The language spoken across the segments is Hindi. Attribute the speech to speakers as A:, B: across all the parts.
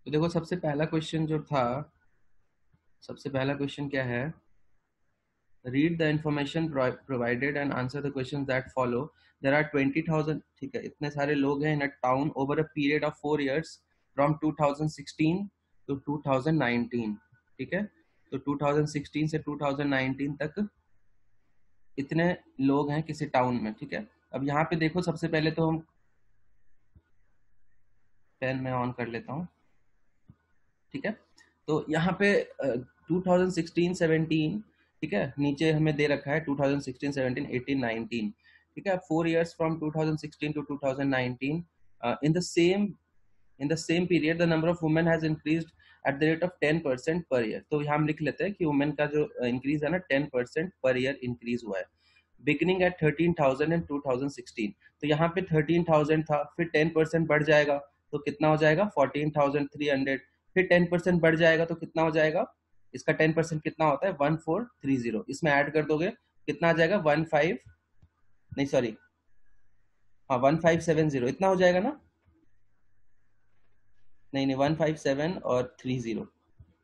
A: तो देखो सबसे पहला क्वेश्चन जो था, सबसे पहला क्वेश्चन क्या है, read the information provided and answer the questions that follow. There are 20,000, ठीक है, इतने सारे लोग हैं in a town over a period of 4 years from 2016 to 2019, ठीक है। तो 2016 से 2019 तक इतने लोग हैं किसी टाउन में, ठीक है। अब यहाँ पे देखो सबसे पहले तो हम पेन में ऑन कर लेता हूँ, ठीक है। तो यहाँ पे 2016-17, ठीक है, नीचे हमें दे रखा है 2016, 17, 18, 19, ठीक है। 4 years from 2016 to 2019, in the same period the number of women has increased at the rate of 10% per year. तो यहाँ हम लिख लेते हैं कि वुमेन का जो इंक्रीज है ना 10% पर ईयर इंक्रीज हुआ है। बिगिनिंग एट 13,000 इन 2016, तो यहाँ पे 13,000 था, फिर 10% बढ़ जाएगा तो कितना हो जाएगा 14,300, फिर 10% बढ़ जाएगा तो कितना हो जाएगा, इसका 10% कितना होता है 1430, इसमें ऐड कर दोगे कितना आ जाएगा 15, नहीं सॉरी, हाँ 1570, इतना हो जाएगा ना, नहीं नहीं 157 और 30,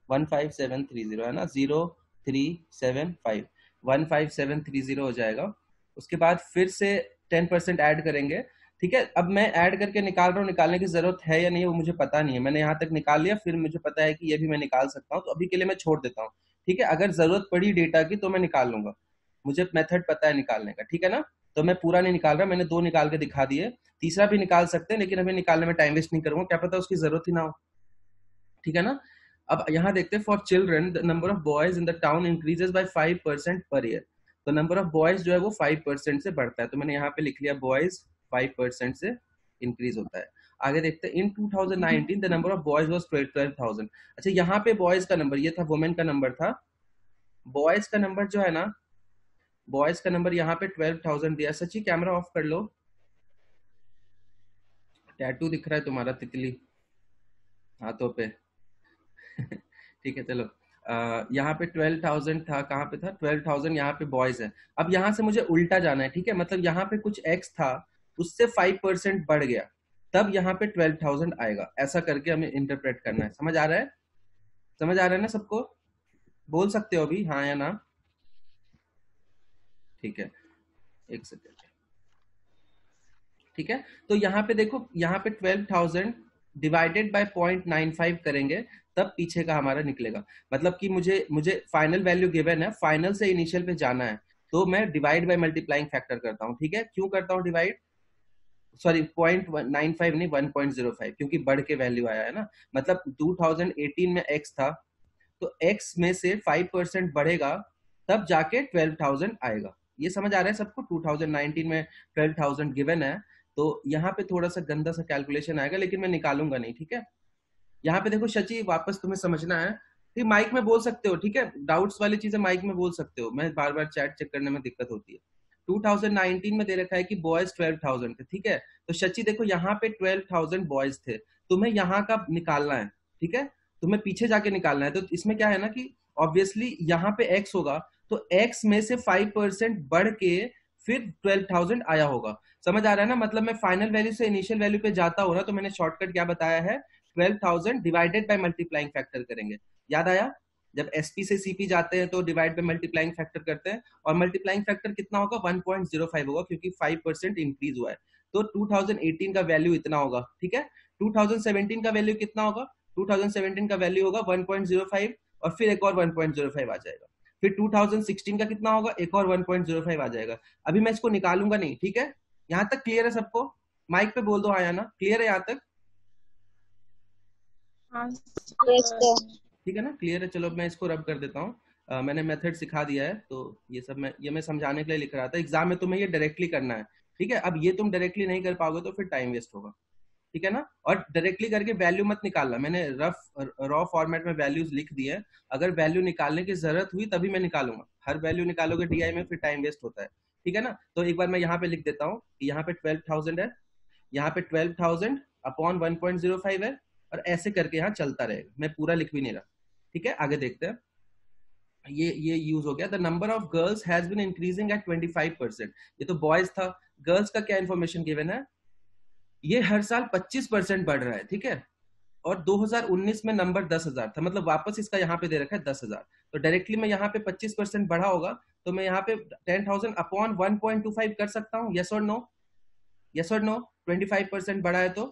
A: 15730 है ना, 0375, 15730 हो जाएगा। उसके बाद फिर से 10% ऐड करेंगे, ठीक है। अब मैं ऐड करके निकाल रहा हूँ, निकालने की जरूरत है या नहीं है वो मुझे पता नहीं है, मैंने यहाँ तक निकाल लिया, फिर मुझे पता है कि ये भी मैं निकाल सकता हूँ, तो अभी के लिए मैं छोड़ देता हूँ, ठीक है। अगर जरूरत पड़ी डेटा की तो मैं निकाल लूंगा, मुझे मेथड पता है निकालने का, ठीक है ना। तो मैं पूरा नहीं निकाल रहा, मैंने 2 निकाल के दिखा दिए, तीसरा भी निकाल सकते हैं, लेकिन अभी निकालने में टाइम वेस्ट नहीं करूंगा, क्या पता उसकी जरूरत ही ना हो, ठीक है ना। अब यहाँ देखते हैं, for children the number of boys in the town increases by 5% per year. तो नंबर ऑफ बॉयज जो है वो 5% से बढ़ता है, तो मैंने यहाँ पे लिख लिया बॉयज 5% से इंक्रीज होता है। आगे देखते हैं, इन 2019 the number of boys was 12,000। अच्छा, यहाँ पे बॉयज का नंबर, ये था वुमेन का नंबर था, बॉयज का नंबर जो है ना, बॉयज का नंबर यहाँ पे 12,000 दिया। सची कैमरा ऑफ कर लो, टैटू दिख रहा है तुम्हारा तितली हाथों पे ठीक है चलो, यहाँ पे 12,000 था, कहाँ पे था 12,000, यहाँ पे बॉयज है। अब यहाँ से मुझे उल्टा जाना है, ठीक है, मतलब यहाँ पे कुछ एक्स था, उससे 5% बढ़ गया, तब यहाँ पे 12,000 आएगा, ऐसा करके हमें इंटरप्रेट करना है। समझ आ रहा है, समझ आ रहा है ना सबको, बोल सकते हो अभी हाँ या ना, ठीक है, एक सेकेंड, ठीक है। तो यहाँ पे देखो, यहाँ पे 12,000 डिवाइडेड बाय 0.95 करेंगे, तब पीछे का हमारा निकलेगा। मतलब कि मुझे मुझे फाइनल वैल्यू गिवन है, फाइनल से इनिशियल पे जाना है, तो मैं डिवाइड बाय मल्टीप्लाइंग फैक्टर करता हूँ, ठीक है। क्यों करता हूँ डिवाइड, सॉरी 0.95 नहीं 1.05, क्योंकि बढ़ के वैल्यू आया है ना। मतलब 2018 में x था, तो x में से 5% बढ़ेगा, तब जाके 12,000 आएगा। ये समझ आ रहा है सबको, 2019 में 12,000 गिवन है, तो यहाँ पे थोड़ा सा गंदा सा कैलकुलेशन आएगा, लेकिन मैं निकालूंगा नहीं, ठीक है। यहाँ पे देखो शची, वापस तुम्हें समझना है, ठीक, माइक में बोल सकते हो, ठीक है, डाउट्स वाली चीजें माइक में बोल सकते हो, मैं बार बार चैट चेक करने में दिक्कत होती है। 2019 में दे रखा है कि बॉयज 12,000 थे, ठीक है। तो शची देखो, यहाँ पे 12,000 बॉयज थे, तुम्हें यहाँ का निकालना है, ठीक है, तुम्हें पीछे जाके निकालना है। तो इसमें क्या है ना कि ऑब्वियसली यहाँ पे एक्स होगा, तो एक्स में से 5% बढ़ के फिर 12,000 आया होगा। समझ आ रहा है ना, मतलब मैं फाइनल वैल्यू से इनिशियल वैल्यू पे जाता हूँ ना, तो मैंने शॉर्टकट क्या बताया है, 12,000 डिवाइडेड बाय मल्टीप्लाइंग फैक्टर करेंगे। याद आया, जब एसपी से सीपी जाते हैं तो डिवाइड बाय मल्टीप्लाइंग फैक्टर करते हैं, और मल्टीप्लाइंग फैक्टर कितना होगा 1.05 होगा, क्योंकि 5% इंक्रीज हुआ है। तो 2018 का वैल्यू इतना होगा, ठीक है। 2017 का वैल्यू कितना होगा, 2017 का वैल्यू होगा 1.05, और फिर एक और 1.05 आ जाएगा। फिर 2016 का कितना होगा, एक और 1.05 आ जाएगा। अभी मैं इसको निकालूंगा नहीं, ठीक है। यहाँ तक क्लियर है सबको, माइक पे बोल दो हाँ या ना, क्लियर है यहाँ तक, ठीक है ना, क्लियर है। चलो मैं इसको रब कर देता हूँ, मैंने मेथड सिखा दिया है, तो ये सब मैं समझाने के लिए लिख रहा था, एग्जाम में तुम्हें ये डायरेक्टली करना है, ठीक है। अब ये तुम डायरेक्टली नहीं कर पाओगे तो फिर टाइम वेस्ट होगा, ठीक है ना। और डायरेक्टली करके वैल्यू मत निकालना, मैंने रॉ फॉर्मेट में वैल्यूज लिख दिए हैं, अगर वैल्यू निकालने की जरूरत हुई तभी मैं निकालूंगा, हर वैल्यू निकालोगे डीआई में फिर टाइम वेस्ट होता है, ठीक है ना। तो एक बार मैं यहाँ पे लिख देता हूँ, यहाँ पे 12,000 है, यहाँ पे 12,000 अपॉन 1.05 है, और ऐसे करके यहाँ चलता रहेगा, मैं पूरा लिख भी नहीं रहा, ठीक है। आगे देखते हैं, ये यूज हो गया, the number of girls has been increasing at 25%, ये तो बॉयज था। गर्ल्स का क्या इन्फॉर्मेशन गिवन है, ये हर साल 25% बढ़ रहा है, ठीक है। और 2019 में नंबर 10,000 था, मतलब वापस इसका यहाँ पे दे रखा है 10,000, तो डायरेक्टली मैं यहाँ पे 25% बढ़ा होगा, तो मैं यहाँ पे 10,000 अपॉन 1.25 कर सकता हूँ, यस और नो, यस और नो, 25% बढ़ा है तो,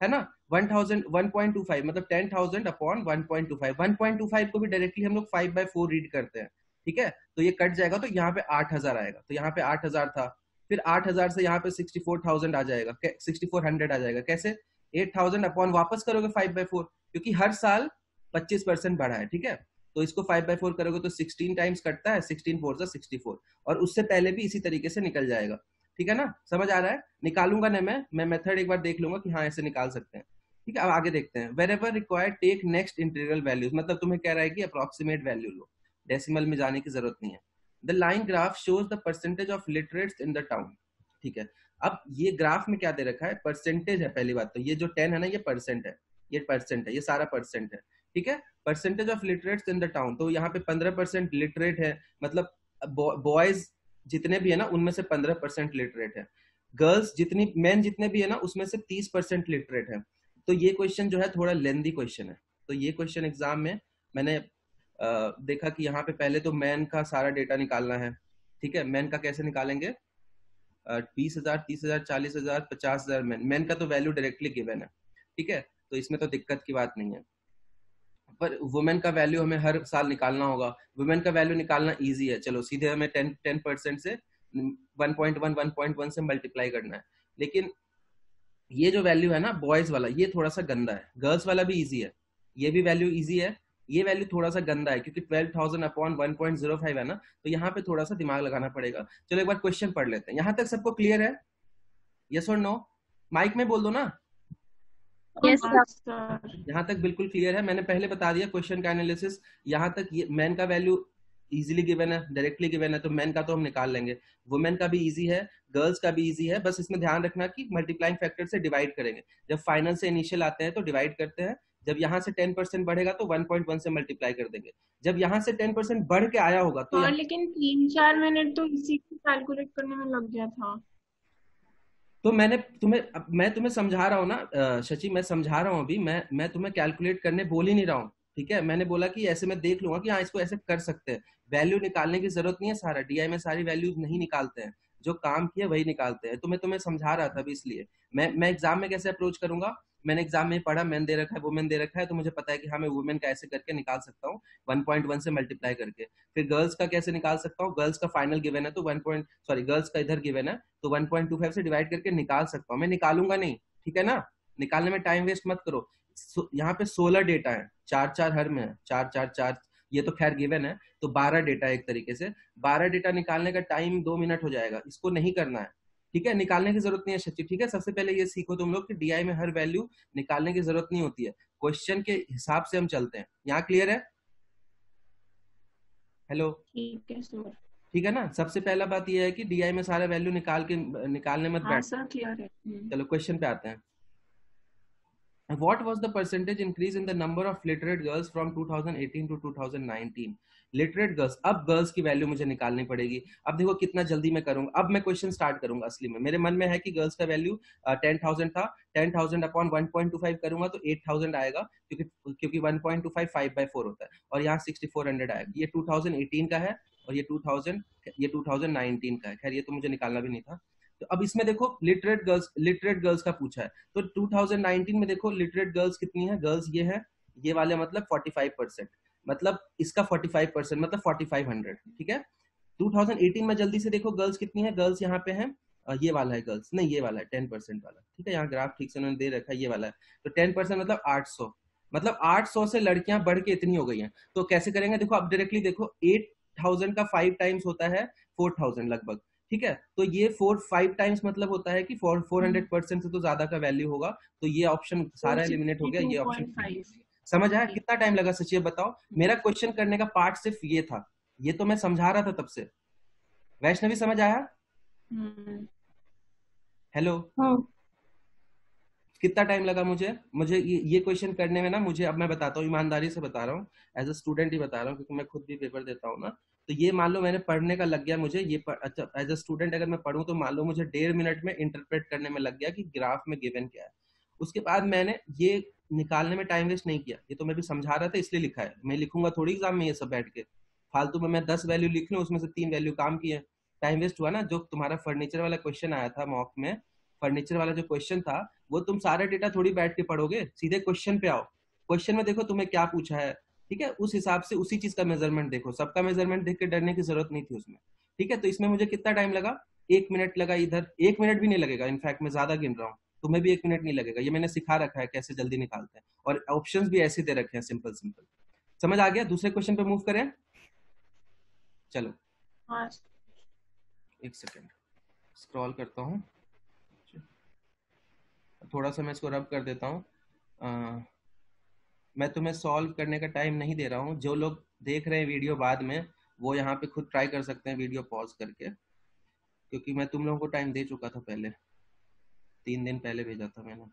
A: है ना, 1000 1.25 मतलब 10,000 अपॉन 1.25, 1.25 को भी डायरेक्टली हम लोग 5/4 रीड करते हैं, ठीक है, तो ये कट जाएगा, तो यहाँ पे 8,000 आएगा, तो यहाँ पे 8,000 था, फिर 8,000 से यहाँ पे 64,000 आ जाएगा, 6400 आ जाएगा, कैसे, 8,000 अपॉन वापस करोगे 5/4, क्योंकि हर साल 25% बढ़ा है, ठीक है, तो इसको 5/4 करोगे तो 16 टाइम्स कटता है, 16 4 64, और उससे पहले भी इसी तरीके से निकल जाएगा, ठीक है ना, समझ आ रहा है, निकालूंगा ना मैं मेथड एक बार देख लूंगा कि हाँ ऐसे निकाल सकते हैं, ठीक है। अब आगे देखते हैं, wherever required take next integral values, मतलब तुम्हें कह रहा है कि अप्रोक्सीमेट वैल्यू लो, डेसिमल में जाने की जरूरत नहीं है। The line graph shows the percentage of literates in the town, ठीक है, अब ये ग्राफ में क्या दे रखा है, परसेंटेज है, पहली बात तो ये जो 10 है ना ये परसेंट है, ये परसेंट है, ये सारा परसेंट है, ठीक है, percentage of literates in the town, तो यहाँ पे 15% लिटरेट है, मतलब बॉयज जितने भी है ना उनमें से 15% लिटरेट है, गर्ल्स जितनी मैन जितने भी है ना उसमें से 30% लिटरेट है, तो ये क्वेश्चन जो है थोड़ा लेंदी क्वेश्चन है, तो ये क्वेश्चन एग्जाम में मैंने देखा कि यहाँ पे पहले तो मैन का सारा डेटा निकालना है, ठीक है, मैन का कैसे निकालेंगे, 20,000 30,000 40,000 50,000 मैन का तो वैल्यू डायरेक्टली गिवन है, ठीक है, तो इसमें तो दिक्कत की बात नहीं है, पर वुमेन का वैल्यू हमें हर साल निकालना होगा, वुमेन का वैल्यू निकालना इजी है, चलो सीधे हमें 10% से 1.1 से मल्टीप्लाई करना है, लेकिन ये जो वैल्यू है ना बॉयज वाला ये थोड़ा सा गंदा है, गर्ल्स वाला भी इजी है, ये भी वैल्यू इजी है, ये वैल्यू थोड़ा सा गंदा है क्योंकि 12,000 अपॉन 1.05 है ना, तो यहाँ पे थोड़ा सा दिमाग लगाना पड़ेगा। चलो एक बार क्वेश्चन पढ़ लेते हैं, यहाँ तक सबको क्लियर है, यस और नो, माइक में बोल दो ना,
B: यस सर,
A: यहाँ तक बिल्कुल क्लियर है, मैंने पहले बता दिया क्वेश्चन का एनालिसिस, यहाँ तक ये मैन का वैल्यू इजीली गिवन है, डायरेक्टली गिवन है, तो मैन का तो हम निकाल लेंगे, वुमेन का भी इजी है, गर्ल्स का भी इजी है, बस इसमें ध्यान रखना कि मल्टीप्लाइंग फैक्टर से डिवाइड करेंगे, जब फाइनल से इनिशियल आते हैं तो डिवाइड करते हैं, जब यहाँ से 10% बढ़ेगा तो 1.1 से मल्टीप्लाई कर देंगे, जब यहाँ से 10% बढ़ के आया होगा तो
B: हाँ लेकिन 3-4 मिनट तो इसी को कैलकुलेट करने में लग गया था।
A: तो मैं तुम्हें समझा रहा हूँ ना शची, मैं समझा रहा हूँ अभी, मैं तुम्हें कैलकुलेट करने बोल ही नहीं रहा हूँ, ठीक है, मैंने बोला कि ऐसे मैं देख लूंगा कि हाँ इसको ऐसे कर सकते हैं, वैल्यू निकालने की जरूरत नहीं है, सारा डीआई में सारी वैल्यूज नहीं निकालते हैं, जो काम किया वही निकालते हैं, तो मैं तुम्हें समझा रहा था अभी, इसलिए मैं एग्जाम में कैसे अप्रोच करूंगा, मैंने एग्जाम में पढ़ा मैन दे रखा है वुमेन दे रखा है, तो मुझे पता है कि हाँ मैं वुमेन का ऐसे करके निकाल सकता हूँ 1.1 से मल्टीप्लाई करके, फिर गर्ल्स का कैसे निकाल सकता हूँ, गर्ल्स का फाइनल गिवन है तो गर्ल्स का इधर गिवन है तो 1.25 से डिवाइड करके निकाल सकता हूँ, मैं निकालूंगा नहीं, ठीक है ना, निकालने में टाइम वेस्ट मत करो, यहाँ पे 16 डेटा है, 4 4 हर में है, 4 4 4, ये तो खैर गिवन है, तो 12 डेटा है एक तरीके से, 12 डेटा निकालने का टाइम 2 मिनट हो जाएगा, इसको नहीं करना है, ठीक है, निकालने की जरूरत नहीं है सचिव, ठीक है, सबसे पहले ये सीखो तुम लोग कि डीआई में हर वैल्यू निकालने की जरूरत नहीं होती है, क्वेश्चन के हिसाब से हम चलते हैं, यहाँ क्लियर है, हेलो,
B: ठीक है सर।
A: ठीक है ना, सबसे पहला बात यह है कि डीआई में सारा वैल्यू निकालने मत
B: हाँ
A: बैठ,
B: सर क्लियर है।
A: चलो क्वेश्चन पे आते हैं, what was the percentage increase in the number of literate girls from 2018 to 2019, literate girls, अब गर्ल्स की वैल्यू मुझे निकालनी पड़ेगी, अब देखो कितना जल्दी मैं करूंगा, अब मैं क्वेश्चन स्टार्ट करूंगा, असली में मेरे मन में है कि गर्ल्स का वैल्यू 10,000 था, 10,000 अपॉन 1.25 करूंगा तो 8,000 आएगा, क्योंकि 1.25 5/4 होता है, और यहाँ 6400 आएगा, ये 2018 का है, और ये 2019 का है, खैर ये तो मुझे निकालना भी नहीं था, तो अब इसमें देखो लिटरेट गर्ल्स का पूछा है, तो 2019 में देखो लिटरेट गर्ल्स कितनी है, गर्ल्स ये है, ये वाले मतलब 45%, मतलब इसका 45% मतलब 4500, ठीक है, 2018 में जल्दी से देखो गर्ल्स कितनी है, गर्ल्स यहाँ पे है, ये वाला है गर्ल्स, नहीं ये वाला है 10% वाला, ठीक है, यहाँ ग्राफ ठीक से उन्होंने दे रखा है, ये वाला है, तो 10% मतलब 800, मतलब 800 से लड़कियां बढ़ के इतनी हो गई हैं, तो कैसे करेंगे, देखो अब डायरेक्टली देखो 8,000 का 5 टाइम्स होता है 4,000 लगभग, ठीक है, तो ये 4-5 टाइम्स मतलब होता है कि 400% से तो ज्यादा का वैल्यू होगा, तो ये ऑप्शन सारा एलिमिनेट हो गया, ये ऑप्शन
B: 462.5।
A: समझ आया, कितना टाइम लगा सचिव बताओ, मेरा क्वेश्चन करने का पार्ट सिर्फ ये था, ये तो मैं समझा रहा था तब से, वैष्णवी समझ आया, हेलो,
B: हाँ
A: कितना टाइम लगा मुझे ये क्वेश्चन करने में ना, मुझे अब मैं बताता हूँ, ईमानदारी से बता रहा हूँ, एज अ स्टूडेंट ही बता रहा हूँ, क्योंकि मैं खुद भी पेपर देता हूँ ना, तो ये मान लो मैंने पढ़ने का लग गया मुझे, अच्छा एज अ स्टूडेंट अगर मैं पढ़ूँ तो मान लो मुझे 1.5 मिनट में इंटरप्रेट करने में लग गया कि ग्राफ में गिवन क्या है, उसके बाद मैंने ये निकालने में टाइम वेस्ट नहीं किया, ये तो मैं भी समझा रहा था इसलिए लिखा है, मैं लिखूंगा थोड़ी एग्जाम में ये सब बैठ के फालतू में मैं 10 वैल्यू लिख लूं, उसमें से 3 वैल्यू काम की है, टाइम वेस्ट हुआ ना। जो तुम्हारा फर्नीचर वाला क्वेश्चन आया था मॉक में, फर्नीचर वाला जो क्वेश्चन था, वो तुम सारा डेटा थोड़ी बैठ के पढ़ोगे, सीधे क्वेश्चन पे आओ, क्वेश्चन में देखो तुम्हें क्या पूछा है, ठीक है, उस हिसाब से उसी चीज का मेजरमेंट देखो, सबका मेजरमेंट देख के डरने की जरूरत नहीं थी उसमें, ठीक है। तो इसमें मुझे कितना टाइम लगा, 1 मिनट लगा, इधर 1 मिनट भी नहीं लगेगा, इनफैक्ट मैं ज्यादा गिन रहा हूँ, तुम्हें भी 1 मिनट नहीं लगेगा, ये मैंने सिखा रखा है कैसे जल्दी निकालते हैं, और ऑप्शंस भी ऐसे दे रखे हैं, सिंपल सिंपल। समझ आ गया? दूसरे क्वेश्चन पे मूव करें, चलो
B: हाँ।
A: एक सेकेंड स्क्रॉल करता हूँ, थोड़ा सा मैं इसको रब कर देता हूँ। मैं तुम्हें सॉल्व करने का टाइम नहीं दे रहा हूँ, जो लोग देख रहे हैं वीडियो बाद में वो यहाँ पे खुद ट्राई कर सकते हैं वीडियो पॉज करके, क्योंकि मैं तुम लोगों को टाइम दे चुका था पहले, 3 दिन पहले भेजा था मैंने।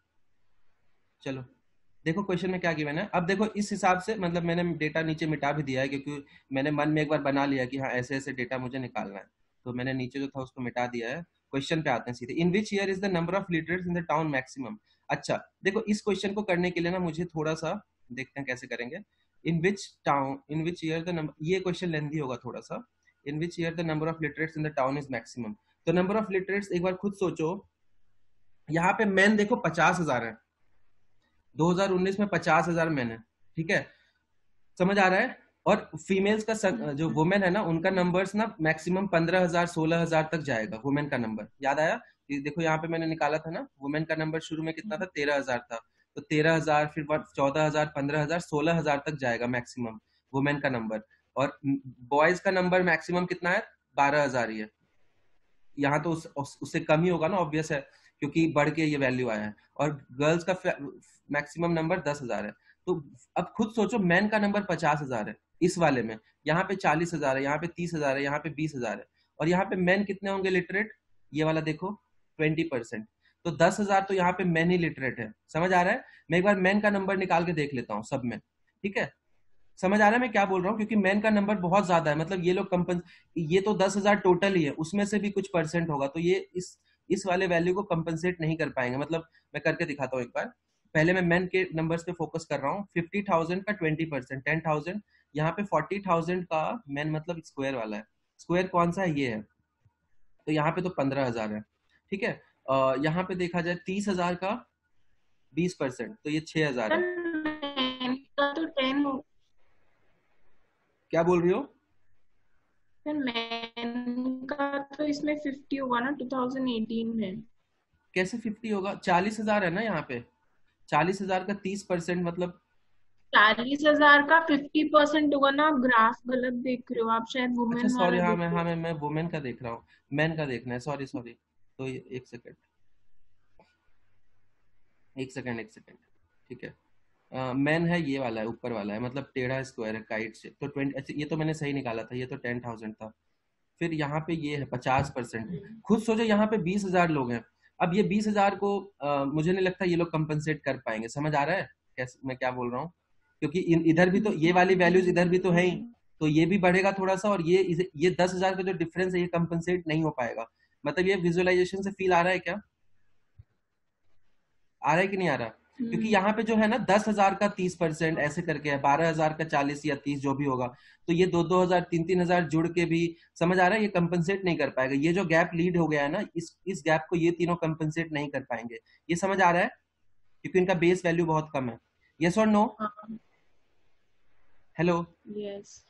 A: चलो देखो क्वेश्चन में क्या गिवन है, अब देखो इस हिसाब से, मतलब मैंने डेटा नीचे मिटा भी दिया है, क्योंकि मैंने मन में एक बार बना लिया कि हाँ ऐसे ऐसे डेटा मुझे निकालना है, तो मैंने नीचे जो था उसको मिटा दिया है। क्वेश्चन पे आते हैं सीधे, in which year is the number of literates in the town maximum. अच्छा देखो इस क्वेश्चन को करने के लिए ना मुझे थोड़ा सा देखते हैं कैसे करेंगे। In which town, in which year the number, ये क्वेश्चन लेंथी होगा थोड़ा सा। In which year the number of literates in the town is maximum, तो नंबर ऑफ लिटरेट्स एक बार खुद सोचो, यहाँ पे मैन देखो 50,000 है, 2019 में 50,000 मैन है, ठीक है, समझ आ रहा है। और फीमेल्स का जो वुमेन है ना उनका नंबर्स ना मैक्सिमम 15,000 16,000 तक जाएगा, वुमेन का नंबर याद आया, ये देखो यहाँ पे मैंने निकाला था ना, वुमेन का नंबर शुरू में कितना था, 13,000 था, तो 13,000 फिर 14,000 15,000 16,000 तक जाएगा मैक्सिमम वुमेन का नंबर, और बॉयज का नंबर मैक्सिमम कितना है, 12,000 ही है। यहाँ तो उससे कम ही होगा ना, ऑब्वियस है, क्योंकि बढ़ के ये वैल्यू आया है, और गर्ल्स का मैक्सिमम नंबर 10,000 है। तो अब खुद सोचो मैन का नंबर 50,000 है इस वाले में, यहाँ पे 40,000 है, यहाँ पे 30,000 है, यहाँ पे 20,000 है, और यहाँ पे मैन कितने होंगे लिटरेट, ये वाला देखो 20%, तो 10,000 तो यहाँ पे मैन ही लिटरेट है। समझ आ रहा है? मैं एक बार मैन का नंबर निकाल के देख लेता हूँ सब में, ठीक है, समझ आ रहा है मैं क्या बोल रहा हूँ, क्योंकि मैन का नंबर बहुत ज्यादा है, मतलब ये लोग ये तो 10,000 टोटल ही है, उसमें से भी कुछ परसेंट होगा, तो ये इस वाले वैल्यू को कंपनसेट नहीं कर पाएंगे। मतलब मैं करके दिखाता हूँ एक बार, पहले मैं मैन के नंबर्स पे फोकस कर रहा हूँ, 50,000 का 20%, 10,000, यहाँ पे 40,000 का मैन मतलब स्क्वायर वाला है, स्क्वायर कौन सा है, ये है, तो यहाँ पे तो 15,000 है, ठीक है। यहाँ पे देखा जाए 30,000 का 20%, तो ये 6,000 है।
B: का तो 10 हो,
A: क्या बोल रही हो?
B: फिर मैन का तो इसमें 50 होगा ना 2018 में।
A: कैसे 50 होगा, 40,000 है ना यहाँ पे, 40,000 का 30% मतलब,
B: 40,000 का 50% होगा ना, आप ग्राफ गलत देख रहे हो, आप शायद
A: अच्छा
B: वुमेन
A: सॉरी,
B: वाला
A: हाँ
B: देख
A: मैं
B: रहे
A: हाँ
B: हो।
A: मैं वुमेन का देख रहा हूँ, मैन का देखना है, सॉरी सॉरी, तो एक सेकंड, एक सेकंड, ठीक है। मैन है ये वाला है, ऊपर वाला है, मतलब टेढ़ा स्क्वायर है काइट से, तो 20, अच्छा ये तो मैंने सही निकाला था, ये तो 10,000 था। फिर यहाँ पे ये है 50%, खुद सोचो यहाँ पे 20,000 लोग हैं, अब ये 20,000 को मुझे नहीं लगता ये लोग कंपनसेट कर पाएंगे। समझ आ रहा है कैसे मैं क्या बोल रहा हूँ, क्योंकि इधर भी तो ये वाली वैल्यूज इधर भी तो है ही, तो ये भी बढ़ेगा थोड़ा सा, और ये 10,000 का जो डिफरेंस है ये कंपनसेट नहीं हो पाएगा। मतलब ये विजुअलाइजेशन से फील आ रहा है क्या, आ रहा है कि नहीं आ रहा? क्योंकि यहाँ पे जो है ना 10,000 का 30% ऐसे करके है, 12,000 का 40 या 30 जो भी होगा, तो ये 2,000 3,000 जुड़ के भी, समझ आ रहा है, ये कंपनसेट नहीं कर पाएगा, ये जो गैप लीड हो गया है ना, इस गैप को ये तीनों कंपनसेट नहीं कर पाएंगे। ये समझ आ रहा है? क्योंकि इनका बेस वैल्यू बहुत कम है। यस और नो?
B: हाँ।
A: हेलो?
B: यस।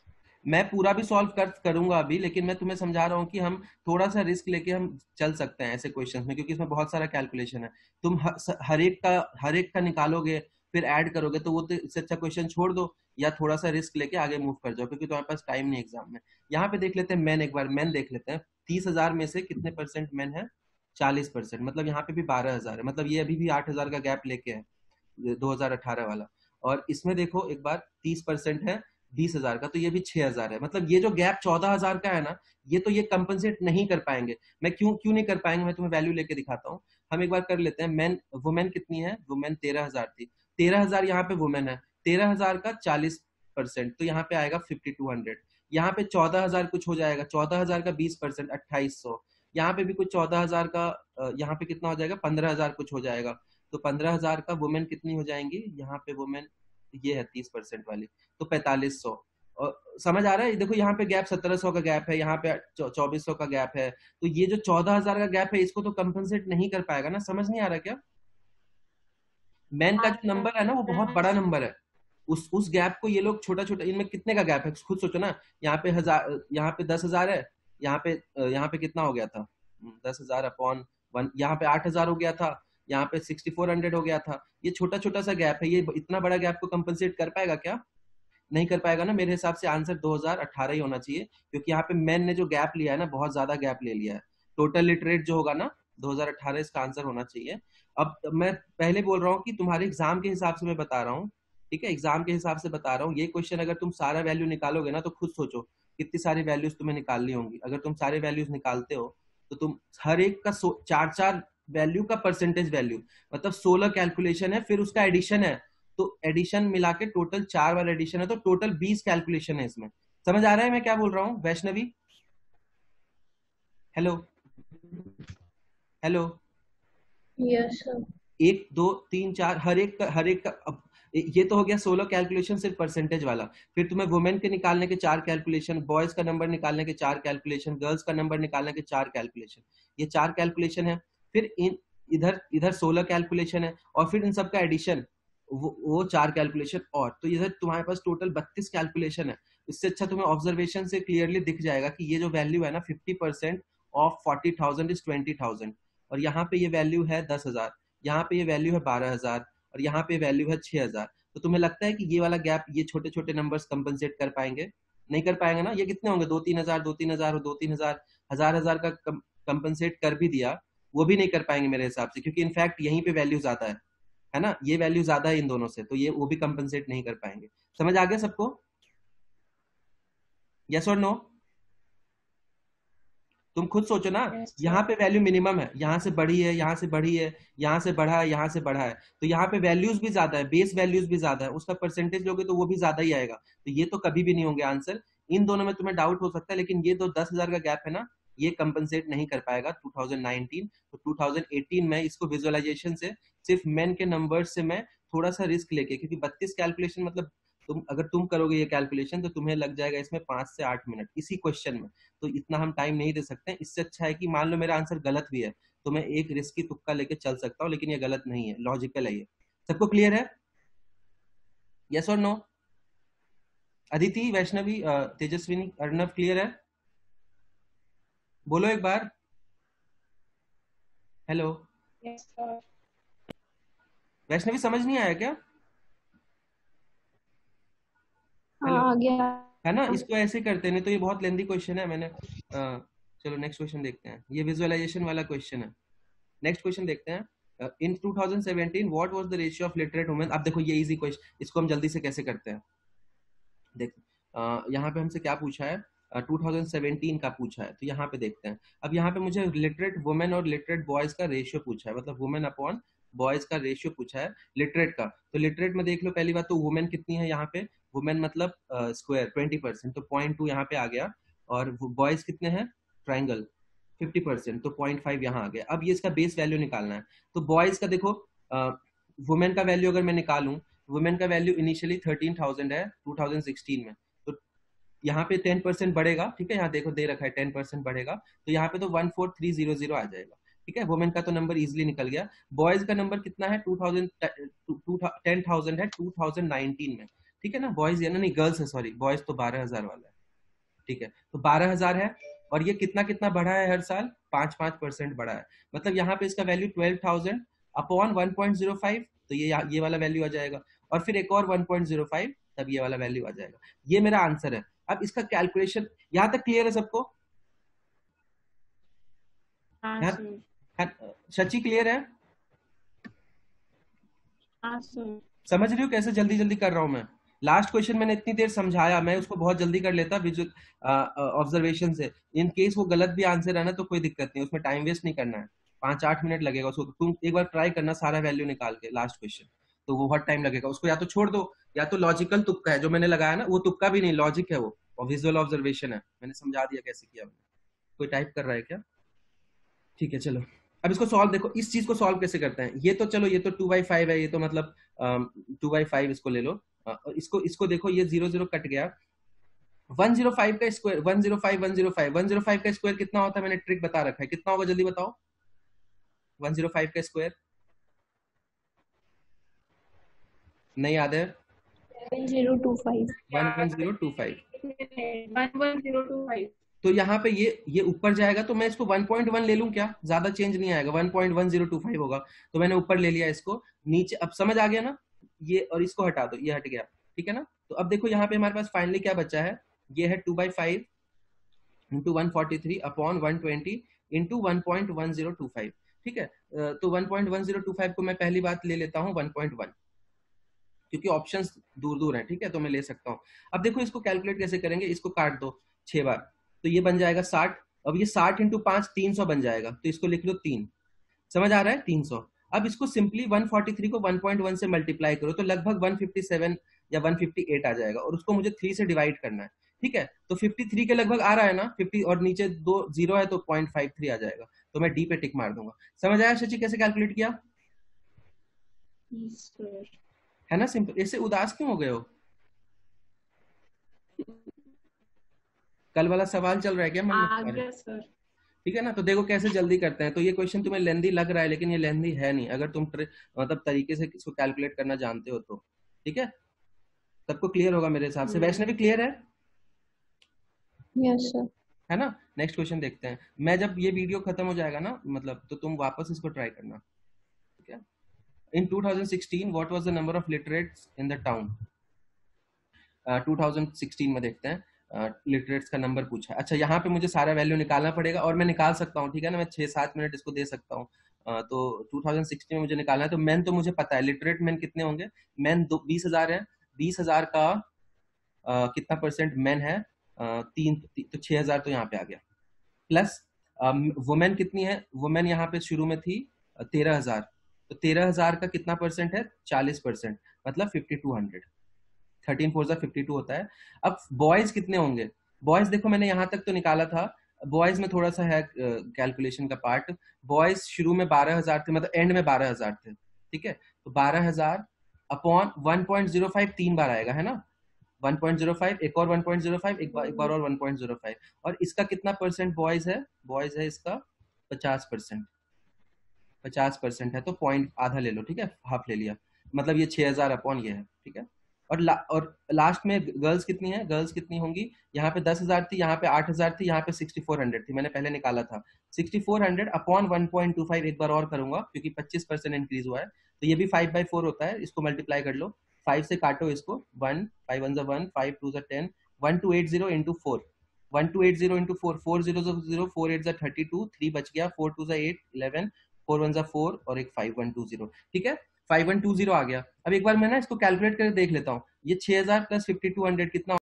A: मैं पूरा भी सॉल्व करूंगा अभी, लेकिन मैं तुम्हें समझा रहा हूँ कि हम थोड़ा सा रिस्क लेके हम चल सकते हैं ऐसे क्वेश्चंस में, क्योंकि इसमें बहुत सारा कैलकुलेशन है। तुम हर एक का निकालोगे फिर ऐड करोगे, तो वो तो इससे अच्छा क्वेश्चन छोड़ दो, या थोड़ा सा रिस्क लेके आगे मूव कर जाओ, क्योंकि तुम्हारे पास टाइम नहीं एग्जाम में। यहाँ पे देख लेते हैं मैन, एक बार मैन देख लेते हैं, 30,000 में से कितने परसेंट मैन है, 40%, मतलब यहाँ पे भी 12,000 है, मतलब ये अभी भी 8,000 का गैप लेके है, 2018 वाला। और इसमें देखो एक बार 30% है 20,000 का, तो ये भी 6,000 है, मतलब ये जो गैप 14,000 का है ना, ये तो ये कंपनसेट नहीं कर पाएंगे। मैं क्यों क्यों नहीं कर पाएंगे, मैं तुम्हें वैल्यू लेके दिखाता हूँ। हम एक बार कर लेते हैं, मैन वुमेन कितनी है, वुमेन 13,000 थी, 13,000 यहाँ पे वुमेन है, 13,000 का 40%, तो यहाँ पे आएगा 5,200। यहाँ पे 14,000 कुछ हो जाएगा, 14,000 का 20% 2,800, यहाँ पे भी कुछ 14,000 का यहाँ पे कितना हो जाएगा, 15,000 कुछ हो जाएगा, तो 15,000 का वुमेन कितनी हो जाएंगी यहाँ पे वुमेन, ये है 30% वाली, तो 4500। और समझ आ रहा है, देखो यहाँ पे गैप 1700 का गैप है, यहाँ पे 2400 का गैप है, तो ये जो 14,000 का गैप है इसको तो कंपनसेट नहीं कर पाएगा ना। समझ नहीं आ रहा क्या? मैन का जो नंबर है ना वो बहुत बड़ा नंबर है, उस गैप को ये लोग छोटा छोटा, इनमें कितने का गैप है खुद सोचो ना। यहाँ पे 1000, यहाँ पे 10,000 है, यहाँ पे कितना हो गया था, 10,000 अपॉन 1, यहाँ पे 8,000 हो गया था, यहाँ पे 6400 हो गया था। ये छोटा छोटा सा गैप है, ये इतना बड़ा गैप को कंपनसेट कर पाएगा क्या? नहीं कर पाएगा ना। मेरे हिसाब से आंसर 2018 ही होना चाहिए, क्योंकि यहाँ पे मैन ने जो गैप लिया है ना बहुत ज्यादा गैप ले लिया है। टोटल लिटरेट जो होगा ना 2018 इसका आंसर होना चाहिए। अब मैं पहले बोल रहा हूँ कि तुम्हारे एग्जाम के हिसाब से मैं बता रहा हूँ, ठीक है, एग्जाम के हिसाब से बता रहा हूँ। ये क्वेश्चन अगर तुम सारा वैल्यू निकालोगे ना तो खुद सोचो कितनी सारी वैल्यूज तुम्हें निकालनी होंगी। अगर तुम सारे वैल्यूज निकालते हो तो तुम हर एक का 4-4 वैल्यू का परसेंटेज वैल्यू, मतलब 16 कैलकुलेशन है, फिर उसका एडिशन है, तो एडिशन मिला के टोटल 4 बार एडिशन है, तो टोटल 20 कैलकुलेशन है इसमें। समझ आ रहा है मैं क्या बोल रहा हूँ Vaishnavi? Hello hello.
B: Yes sir.
A: 1 2 3 4 हर एक का अब ये तो हो गया 16 कैलकुलेशन सिर्फ परसेंटेज वाला। फिर तुम्हें वुमेन के निकालने के 4 कैलकुलेशन, बॉयज का नंबर निकालने के 4 कैलकुलेशन, गर्ल्स का नंबर निकालने के 4 कैलकुलेशन, ये 4 कैलकुलेशन है। फिर इधर इधर 16 कैलकुलेशन है, और फिर इन सबका एडिशन, वो 4 कैलकुलेशन, और तो इधर तुम्हारे पास टोटल 32 कैलकुलेशन है। इससे अच्छा तुम्हें ऑब्जर्वेशन से क्लियरली दिख जाएगा कि ये जो वैल्यू है ना 50% ऑफ 40,000 इज 20,000, और यहाँ पे ये वैल्यू है 10,000, यहाँ पे ये वैल्यू है 12,000, और यहाँ पे वैल्यू है 6,000। तो तुम्हें लगता है कि ये वाला गैप ये छोटे छोटे नंबर्स कंपनसेट कर पाएंगे? नहीं कर पाएंगे ना। ये कितने होंगे, 2-3 हजार, 2-3 हजार और 2-3 हजार, हजार हजार का कंपनसेट कर भी दिया, वो भी नहीं कर पाएंगे मेरे हिसाब से, क्योंकि इनफैक्ट यहीं पे वैल्यू ज्यादा है ना, ये वैल्यू ज्यादा है इन दोनों से, तो ये वो भी कंपनसेट नहीं कर पाएंगे। समझ आ गया सबको? यस और नो? तुम खुद सोचो ना,
B: यस
A: यहाँ
B: सर।
A: पे वैल्यू मिनिमम है, यहाँ से बढ़ी है, यहाँ से बढ़ी है, यहाँ से बढ़ा है, यहाँ से बढ़ा है, तो यहाँ पे वैल्यूज भी ज्यादा है, बेस वैल्यूज भी ज्यादा है, उसका परसेंटेज लोगे तो वो भी ज्यादा ही आएगा, तो ये तो कभी भी नहीं होंगे आंसर। इन दोनों में तुम्हें डाउट हो सकता है, लेकिन ये तो 10,000 का गैप है ना, ये कंपनसेट नहीं कर पाएगा 2019। तो 2018 में इसको विजुअलाइजेशन से सिर्फ मेन के नंबर से मैं थोड़ा सा रिस्क लेके, क्योंकि 32 कैलकुलेशन मतलब तुम करोगे ये कैलकुलेशन तो तुम्हें लग जाएगा इसमें 5 से 8 मिनट इसी क्वेश्चन में, तो इतना हम टाइम नहीं दे सकते। इससे अच्छा है कि मान लो मेरा आंसर गलत भी है तो मैं एक रिस्की तुक्का लेके चल सकता हूँ, लेकिन ये गलत नहीं है, लॉजिकल है ये। सबको क्लियर है? यस और नो? अदिति, वैष्णवी, तेजस्विनी, अर्णव, क्लियर है? बोलो एक बार हेलो।
B: Yes sir.
A: वैष्णवी समझ नहीं आया क्या?
B: हाँ
A: हेलो,
B: आ गया।
A: है ना, इसको ऐसे करते हैं, नहीं तो ये बहुत लेंदी क्वेश्चन है। मैंने चलो नेक्स्ट क्वेश्चन देखते हैं, ये विजुअलाइजेशन वाला क्वेश्चन है। नेक्स्ट क्वेश्चन देखते हैं। इन 2017 what was the ratio of literate women. अब देखो ये इजी क्वेश्चन, इसको हम जल्दी से कैसे करते हैं। देखो यहाँ पे हमसे क्या पूछा है, 2017 का पूछा है, तो यहाँ पे देखते हैं। अब यहाँ पे मुझे लिटरेट वुमेन और लिटरेट बॉयज का रेशियो पूछा है, मतलब वुमेन अपॉन बॉयज का रेशियो पूछा है लिटरेट का। तो लिटरेट में देख लो, पहली बात तो वुमेन कितनी है यहाँ पे, वुमेन मतलब स्क्वायर 20%, तो 0.2 यहाँ पे आ गया, और बॉयज कितने हैं, ट्राइंगल 50%, तो 0.5 यहाँ आ गया। अब ये इसका बेस वैल्यू निकालना है, तो बॉयज का देखो, वुमेन का वैल्यू अगर मैं निकालूं, वुमेन का वैल्यू इनिशियली 13,000 है 2016 में, तो यहाँ पे 10% बढ़ेगा, ठीक है, यहाँ देखो दे रखा है 10% बढ़ेगा, तो यहाँ पे तो 14,300 आ जाएगा, ठीक है। वुमेन का तो नंबर इजिली निकल गया। बॉयज का नंबर कितना है, 10,000 है 2019 में, ठीक है ना। बॉयज या नहीं, गर्ल्स है, सॉरी, बॉयज तो 12,000 वाला है, ठीक है, तो 12,000 है, और ये कितना कितना बढ़ा है हर साल, 5-5% बढ़ा है, मतलब यहाँ पे इसका वैल्यू 12,000 अपॉन 1.05, तो ये वाला वैल्यू आ जाएगा, और फिर एक और 1.05, तब ये वाला वैल्यू आ जाएगा। ये मेरा आंसर है। अब इसका कैलकुलेशन यहाँ तक क्लियर है सबको?
B: हाँ
A: यहाँ
B: सर।
A: सच्ची क्लियर है?
B: हाँ सर।
A: समझ रही हो कैसे जल्दी जल्दी कर रहा हूं मैं? लास्ट क्वेश्चन मैंने इतनी देर समझाया, मैं उसको बहुत जल्दी कर लेता विजुअल ऑब्जर्वेशन से। इन केस वो गलत भी आंसर है ना तो कोई दिक्कत नहीं, उसमें टाइम वेस्ट नहीं करना है, 5-8 मिनट लगेगा उसको। तुम एक बार ट्राई करना सारा वैल्यू निकाल के लास्ट क्वेश्चन, तो वो बहुत टाइम लगेगा उसको, या तो छोड़ दो, या तो लॉजिकल तुक्का है जो मैंने लगाया ना, वो तुक्का भी नहीं, लॉजिक है वो, और विजुअल ऑब्जर्वेशन है। मैंने समझा दिया कैसे किया मैंने। कोई टाइप कर रहा है क्या? ठीक है चलो। अब इसको सॉल्व देखो, इस चीज को सॉल्व कैसे करते हैं। ये तो चलो ये तो 2/5 है, ये तो मतलब 2/5 इसको ले लो। इसको देखो, ये 0 0 कट गया। 105 का स्क्वायर, 105 105 105 का स्क्वायर कितना होता है, मैंने ट्रिक बता रखा है, कितना होगा जल्दी बताओ। 105 का स्क्वायर नहीं याद है?
B: 1025
A: 11025।
B: 11025।
A: तो यहाँ पे ये ऊपर जाएगा तो मैं इसको 1.1 ले लूं क्या, ज्यादा चेंज नहीं आएगा, 1.1025 होगा। तो मैंने ऊपर ले लिया इसको, नीचे अब समझ आ गया ना, ये और इसको हटा दो, ये हट गया, ठीक है ना। तो अब देखो यहाँ पे हमारे पास फाइनली क्या बचा है, ये है 2/5 इंटू 143 अपॉन 120 इंटू 1.1025, ठीक है। तो 1.1025 को मैं पहली बात ले लेता हूँ 1.1, क्योंकि ऑप्शंस दूर दूर हैं, ठीक है, तो मैं ले सकता हूँ। अब देखो इसको कैलकुलेट कैसे करेंगे, इसको काट दो 6 बार, तो ये बन जाएगा 60। अब ये 60 इंटू 5 300 बन जाएगा, तो इसको लिख लो 3। समझ आ रहा है, 300। अब इसको सिंपली 143 को 1.1 से मल्टीप्लाई करो तो लगभग 157 या 158 आ जाएगा, और उसको मुझे 3 से डिवाइड करना है, ठीक है। तो 53 के लगभग आ रहा है ना, 50 और नीचे 2 0 है तो 0.53 आ जाएगा, तो मैं डी पे टिक मार दूंगा। समझ आया शशि कैसे कैलकुलेट किया? है ना सिंपल। इससे उदास क्यों हो गए हो? कल वाला सवाल चल रहा है क्या मन में तुम्हारे?
B: सर।
A: ठीक है ना। तो देखो कैसे जल्दी करते हैं। तो ये क्वेश्चन तुम्हें लेंदी लग रहा है, लेकिन ये लेंदी है नहीं, अगर तुम मतलब तरीके से इसको कैलकुलेट करना जानते हो तो। ठीक है, सबको क्लियर होगा मेरे हिसाब से। वैष्णवी क्लियर है?
B: Yes sir.
A: है ना। नेक्स्ट क्वेश्चन देखते हैं। मैं जब ये वीडियो खत्म हो जाएगा ना, मतलब तो तुम वापस इसको ट्राई करना, ठीक है। इन 2016 what was the number of literates in the town? 2016 में देखते हैं, लिटरेट्स का नंबर पूछा है। अच्छा, यहाँ पे मुझे सारा वैल्यू निकालना पड़ेगा, और मैं निकाल सकता हूँ, ठीक है ना, मैं 6-7 मिनट इसको दे सकता हूँ। तो 2016 में मुझे निकालना है। तो मैन तो मुझे पता है, लिटरेट मैन कितने होंगे, मैन 20,000 है, 20,000 का कितना परसेंट मैन है, 3, तो 6,000 तो यहाँ पे आ गया। प्लस वुमेन कितनी है, वुमेन यहाँ पे शुरू में थी 13,000, तो 13,000 का कितना परसेंट है, 40%, मतलब 5200। 13 4 52 होता है। अब बॉयज कितने होंगे, बॉयज देखो मैंने यहाँ तक तो निकाला था, बॉयज में थोड़ा सा है कैलकुलेशन का पार्ट। बॉयज शुरू में 12,000 थे, मतलब एंड में 12,000 थे, ठीक है। तो 12,000 अपॉन 1.05 3 बार आएगा, है ना। 1.05, एक और 1.05, एक बार और 1.05, और इसका कितना परसेंट बॉयज है, बॉयज है इसका 50%। 50% है तो पॉइंट आधा ले लो, ठीक है, हाफ ले लिया, मतलब ये 6,000 अपॉन ये है, ठीक है। और लास्ट में गर्ल्स कितनी है, गर्ल्स कितनी होंगी, यहाँ पे 10,000 थी, यहाँ पे 8,000 थी, यहाँ पे 6,400 थी, मैंने पहले निकाला था। 6,400 अपॉन 1.25 एक बार और करूंगा, क्योंकि 25% इंक्रीज हुआ है, तो ये भी 5/4 होता है, इसको मल्टीप्लाई कर लो, 5 से काटो इसको, 1 5 1 1 5 2 10, 1280 इंटू 4, 1280 इंटू 4, 4 0 0 4 8 32, 3 बच गया, 4 2 8 11, 4 1 4 और एक 5120, ठीक है। 5120 आ गया। अब एक बार मैं ना इसको कैलकुलेट करके देख लेता हूँ, ये 6,000 प्लस 5200 कितना